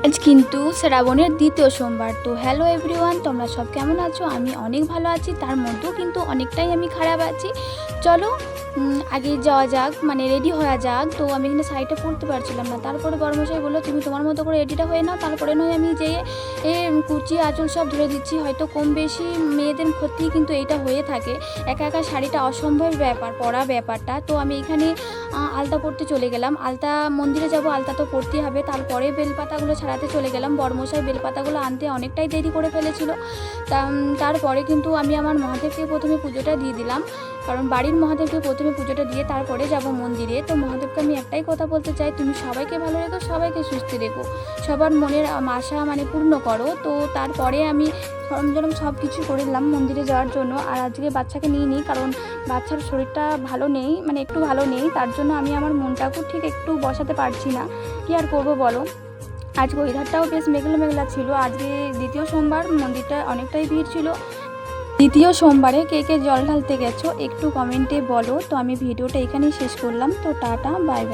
আজ কিন্তু শ্রাবণের দ্বিতীয় সোমবার। তো হ্যালো এভরিওয়ান, তোমরা সব কেমন আছো? আমি অনেক ভালো আছি, তার মধ্যেও কিন্তু অনেকটাই আমি খারাপ আছি। চলো আগে যাওয়া যাক, মানে রেডি হওয়া যাক। তো আমি এখানে শাড়িটা পরতে পারছিলাম না, তারপরে বড়মশাই বললো তুমি তোমার মতো করে রেডিটা হয়ে নাও, তারপরে নয় আমি যেয়ে কুচি আঁচল সব ধরে দিচ্ছি। হয়তো কম বেশি মেয়েদের ক্ষতি কিন্তু এইটা হয়ে থাকে, একা একা শাড়িটা অসম্ভব ব্যাপার, পরা ব্যাপারটা। তো আমি এখানে আলতা পরতে চলে গেলাম। আলতা মন্দিরে যাব, আলতা তো পরতেই হবে। তারপরে বেলপাতাগুলো ছাড়াতে চলে গেলাম। বড়মশাই বেলপাতাগুলো আনতে অনেকটাই দেরি করে ফেলেছিল। তারপরে কিন্তু আমি আমার মহাদেবকে প্রথমে পুজোটা দিয়ে দিলাম, কারণ বাড়ির মহাদেবকে প্রথমে পুজোটা দিয়ে তারপরে যাব মন্দিরে। তো মহাদেবকে আমি একটাই কথা বলতে চাই, তুমি সবাইকে ভালো রেখো, সবাইকে সুস্থ রেখো, সবার মনের আশা মানে পূর্ণ করো। তো তারপরে আমি সরঞ্জাম সব কিছু করে দিলাম মন্দিরে যাওয়ার জন্য। আর আজকে বাচ্চাকে নিয়ে নিই, কারণ বাচ্চার শরীরটা ভালো নেই, মানে একটু ভালো নেই, তার জন্য আমি আমার মনটাকেও ঠিক একটু বসাতে পারছি না। কি আর করবো বলো। আজকে ওয়েদারটাও বেশ মেঘলা মেঘলা ছিল। আজকে দ্বিতীয় সোমবার, মন্দিরটা অনেকটাই ভিড় ছিল। দ্বিতীয় সোমবারে কে কে জল ঢালতে গেছো একটু কমেন্টে বলো। তো আমি ভিডিওটা এখানেই শেষ করলাম। তো টাটা, বাই বাই।